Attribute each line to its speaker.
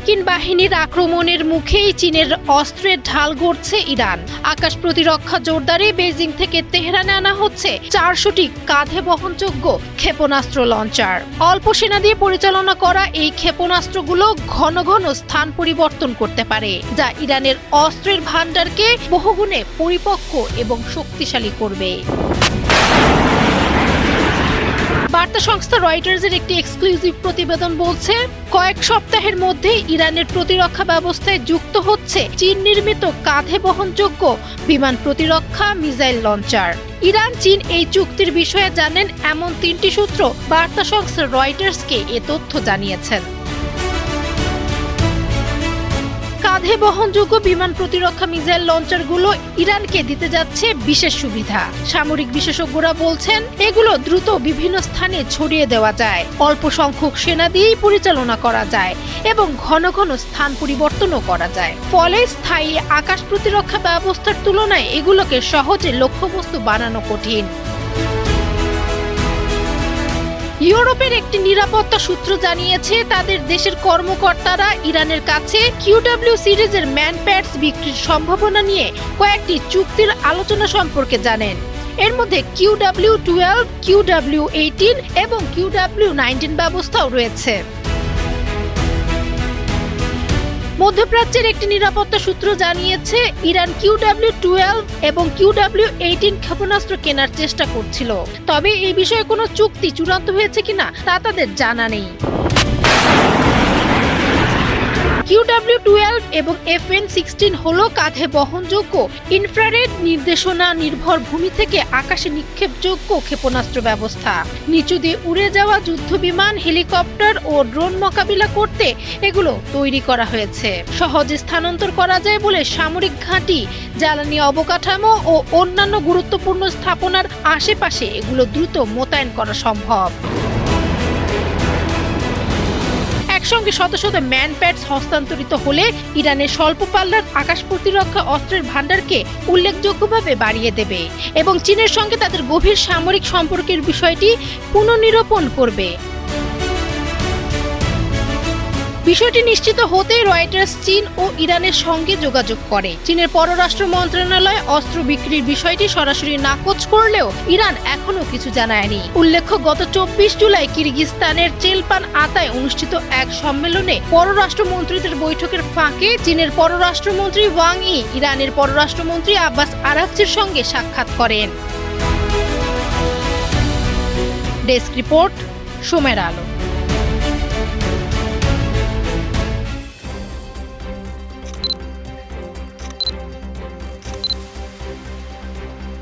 Speaker 1: মার্কিন বাহিনীর আক্রমণের মুখেই চীনের অস্ত্রের ঢাল গড়ছে ইরান। আকাশ প্রতিরক্ষা জোরদারে বেজিং থেকে তেহরানে আনা হচ্ছে 400টি কাঁধে বহনযোগ্য ক্ষেপণাস্ত্র লঞ্চার। অল্প সেনা দিয়ে পরিচালনা করা এই ক্ষেপণাস্ত্রগুলো ঘন ঘন স্থান পরিবর্তন করতে পারে, যা ইরানের অস্ত্রের ভান্ডারকে বহুগুণে পরিপক্ক এবং শক্তিশালী করবে। বার্তা সংস্থা রয়টার্সের একটি এক্সক্লুসিভ প্রতিবেদন বলছে, কয়েক সপ্তাহের মধ্যে ইরানের প্রতিরক্ষা ব্যবস্থায় যুক্ত হচ্ছে চীন নির্মিত কাঁধে বহনযোগ্য বিমান প্রতিরক্ষা মিসাইল লঞ্চার। ইরান চীন এই চুক্তির বিষয়ে জানেন এমন 3টি সূত্র বার্তা সংস্থা রয়টার্সকে এ তথ্য জানিয়েছেন। কাঁধে বহনযোগ্য বিমান প্রতিরক্ষা মিসাইল লঞ্চারগুলো ইরানকে দিতে যাচ্ছে বিশেষ সুবিধা। সামরিক বিশেষজ্ঞরা বলছেন, এগুলো দ্রুত বিভিন্ন স্থানে ছড়িয়ে দেওয়া যায়, অল্প সংখ্যক সেনা দিয়েই পরিচালনা করা যায় এবং ঘন ঘন স্থান পরিবর্তনও করা যায়। ফলে স্থায়ী আকাশ প্রতিরক্ষা ব্যবস্থার তুলনায় এগুলোকে সহজে লক্ষ্যবস্তু বানানো কঠিন। ইউরোপের একটি নিরাপত্তা সূত্র জানিয়েছে, তাদের দেশের কর্মকর্তারা ইরানের কাছে কিউডব্লিউ সিরিজের ম্যান প্যাডস বিক্রির সম্ভাবনা নিয়ে কয়েকটি চুক্তির আলোচনা সম্পর্কে জানেন। এর মধ্যে কিউডব্লিউ-12, কিউডব্লিউ-18 এবং কিউডব্লিউ-19 ব্যবস্থাও রয়েছে। মধ্যপ্রাচ্যের একটি নিরাপত্তা সূত্র জানিয়েছে, ইরান কিউডব্লিউ-12 এবং কিউডব্লিউ-18 ক্ষেপণাস্ত্র কেনার চেষ্টা করছিল, তবে এই বিষয়ে কোনো চুক্তি চূড়ান্ত হয়েছে কিনা তা তাদের জানা নেই। কিউডব্লিউ-12 এবং FN-16 হলো কাঁধে বহনযোগ্য ইনফ্রারেড নির্দেশনা নির্ভর ভূমি থেকে আকাশে নিক্ষেপযোগ্য ক্ষেপণাস্ত্র ব্যবস্থা। নিচু দিয়ে উড়ে যাওয়া যুদ্ধবিমান, হেলিকপ্টার ও ড্রোন মোকাবিলা করতে এগুলো তৈরি করা হয়েছে। সহজে স্থানান্তর করা যায় বলে সামরিক ঘাঁটি, জ্বালানি অবকাঠামো ও অন্যান্য গুরুত্বপূর্ণ স্থাপনার আশেপাশে এগুলো দ্রুত মোতায়েন করা সম্ভব। একসঙ্গে শত শত ম্যান প্যাডস হস্তান্তরিত হলে ইরানের স্বল্প পাল্লার আকাশ প্রতিরক্ষা অস্ত্রের ভান্ডারকে উল্লেখযোগ্যভাবে বাড়িয়ে দেবে এবং চীনের সঙ্গে তাদের গভীর সামরিক সম্পর্কের বিষয়টি পুনর্নিরূপণ করবে। বিষয়টি নিশ্চিত হতে রয়টার্স চীন ও ইরানের সঙ্গে যোগাযোগ করে। চীনের পররাষ্ট্র মন্ত্রণালয় অস্ত্র বিক্রির বিষয়টি সরাসরি নাকচ করলেও ইরান এখনো কিছু জানায়নি। উল্লেখ্য, গত 24 জুলাই কিরগিজস্তানের চেলপান আতায় অনুষ্ঠিত এক সম্মেলনে পররাষ্ট্রমন্ত্রীদের বৈঠকের ফাঁকে চীনের পররাষ্ট্রমন্ত্রী ওয়াং ই ইরানের পররাষ্ট্রমন্ত্রী আব্বাস আরাগচির সঙ্গে সাক্ষাৎ করেন। ডেস্ক রিপোর্ট, সময়ের আলো।